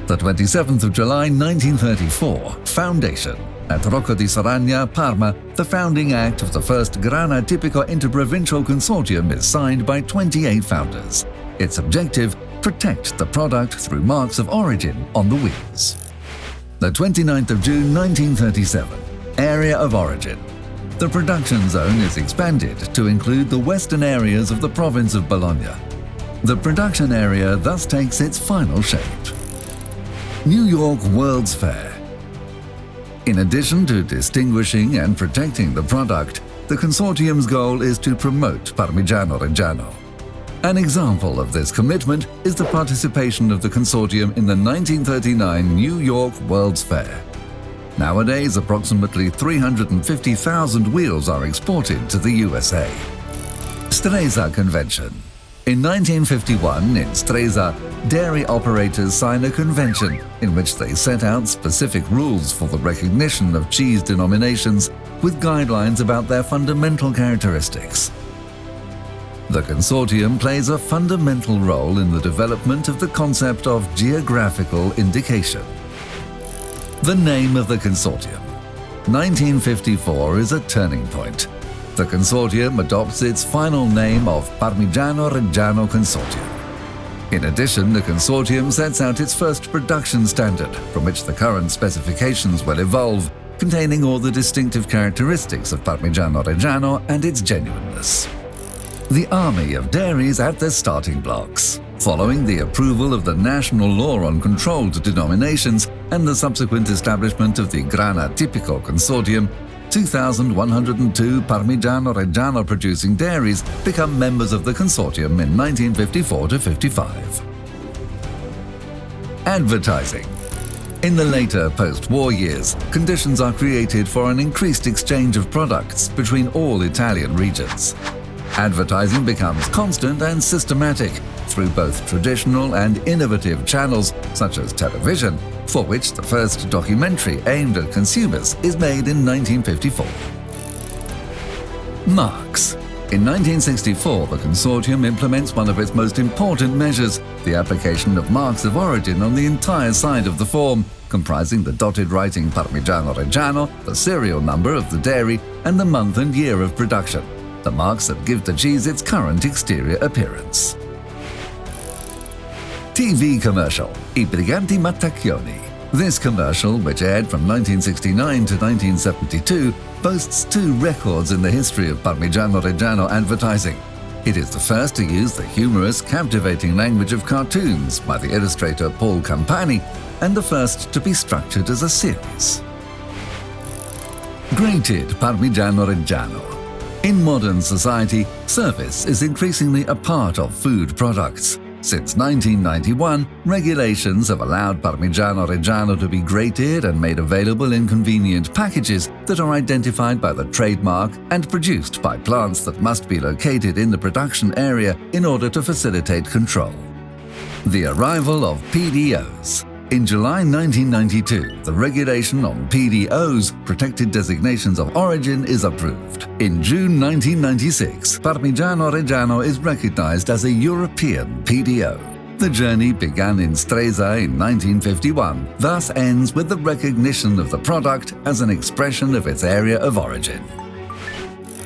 The 27th of July 1934, Foundation. At Rocco di Saragna, Parma, the founding act of the first Grana Tipico Interprovincial Consortium is signed by 28 founders. Its objective: protect the product through marks of origin on the wheels. The 29th of June 1937, Area of Origin. The production zone is expanded to include the western areas of the province of Bologna. The production area thus takes its final shape. New York World's Fair. In addition to distinguishing and protecting the product, the consortium's goal is to promote Parmigiano Reggiano. An example of this commitment is the participation of the consortium in the 1939 New York World's Fair. Nowadays, approximately 350,000 wheels are exported to the USA. Stresa Convention. In 1951, in Stresa, dairy operators signed a convention in which they set out specific rules for the recognition of cheese denominations with guidelines about their fundamental characteristics. The consortium plays a fundamental role in the development of the concept of geographical indication. The name of the consortium. 1954 is a turning point. The consortium adopts its final name of Parmigiano Reggiano Consortium. In addition, the consortium sets out its first production standard, from which the current specifications will evolve, containing all the distinctive characteristics of Parmigiano Reggiano and its genuineness. The army of dairies at their starting blocks. Following the approval of the national law on controlled denominations and the subsequent establishment of the Grana Tipico Consortium, 2,102 Parmigiano Reggiano producing dairies become members of the consortium in 1954–55. Advertising. In the later post-war years, conditions are created for an increased exchange of products between all Italian regions. Advertising becomes constant and systematic through both traditional and innovative channels such as television, for which the first documentary aimed at consumers is made in 1954. Marks. In 1964, the consortium implements one of its most important measures, the application of marks of origin on the entire side of the form, comprising the dotted writing Parmigiano Reggiano, the serial number of the dairy, and the month and year of production, the marks that give the cheese its current exterior appearance. TV commercial, I Briganti Mattacchioni. This commercial, which aired from 1969 to 1972, boasts 2 records in the history of Parmigiano Reggiano advertising. It is the first to use the humorous, captivating language of cartoons by the illustrator Paul Campani, and the first to be structured as a series. Grated Parmigiano Reggiano. In modern society, service is increasingly a part of food products. Since 1991, regulations have allowed Parmigiano Reggiano to be grated and made available in convenient packages that are identified by the trademark and produced by plants that must be located in the production area in order to facilitate control. The arrival of PDOs. In July 1992, the regulation on PDOs, protected designations of origin, is approved. In June 1996, Parmigiano Reggiano is recognized as a European PDO. The journey began in Stresa in 1951, thus ends with the recognition of the product as an expression of its area of origin.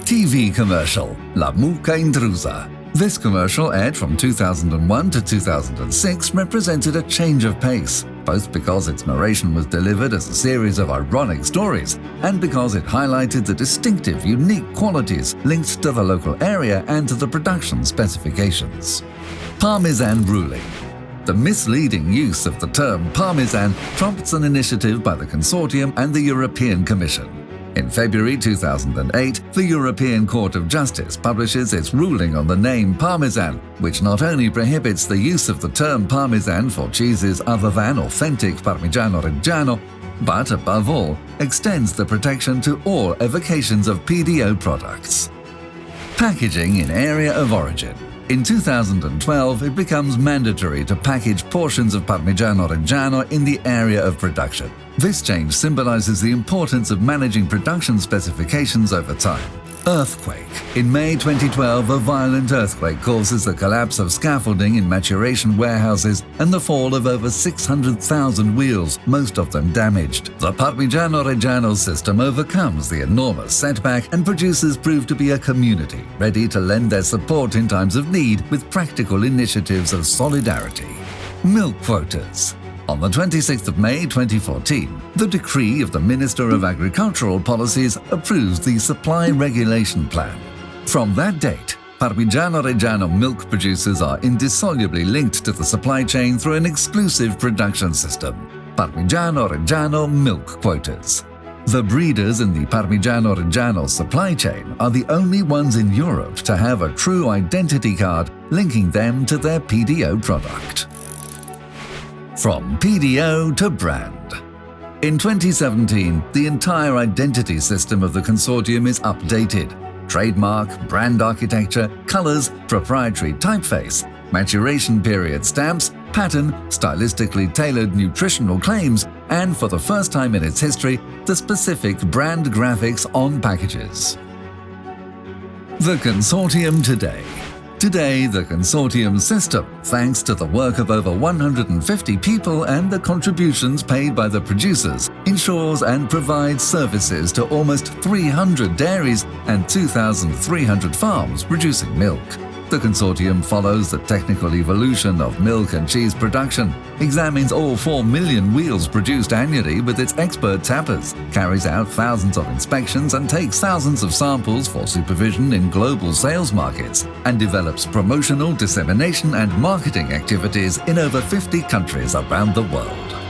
TV commercial, La Mucca Intrusa. This commercial, aired from 2001 to 2006, represented a change of pace, both because its narration was delivered as a series of ironic stories and because it highlighted the distinctive, unique qualities linked to the local area and to the production specifications. Parmesan ruling. The misleading use of the term Parmesan prompts an initiative by the Consortium and the European Commission. In February 2008, the European Court of Justice publishes its ruling on the name Parmesan, which not only prohibits the use of the term Parmesan for cheeses other than authentic Parmigiano Reggiano, but above all, extends the protection to all evocations of PDO products. Packaging in area of origin. In 2012, it becomes mandatory to package portions of Parmigiano Reggiano in the area of production. This change symbolizes the importance of managing production specifications over time. Earthquake. In May 2012, a violent earthquake causes the collapse of scaffolding in maturation warehouses and the fall of over 600,000 wheels, most of them damaged. The Parmigiano Reggiano system overcomes the enormous setback, and producers prove to be a community ready to lend their support in times of need with practical initiatives of solidarity. Milk quotas. On the 26th of May 2014, the decree of the Minister of Agricultural Policies approves the Supply Regulation Plan. From that date, Parmigiano Reggiano milk producers are indissolubly linked to the supply chain through an exclusive production system, Parmigiano Reggiano Milk Quotas. The breeders in the Parmigiano Reggiano supply chain are the only ones in Europe to have a true identity card linking them to their PDO product. From PDO to brand. In 2017, the entire identity system of the Consortium is updated. Trademark, brand architecture, colors, proprietary typeface, maturation period stamps, pattern, stylistically tailored nutritional claims, and for the first time in its history, the specific brand graphics on packages. The Consortium today. Today, the Consortium system, thanks to the work of over 150 people and the contributions paid by the producers, ensures and provides services to almost 300 dairies and 2,300 farms producing milk. The Consortium follows the technical evolution of milk and cheese production, examines all 4 million wheels produced annually with its expert tappers, carries out thousands of inspections and takes thousands of samples for supervision in global sales markets, and develops promotional, dissemination and marketing activities in over 50 countries around the world.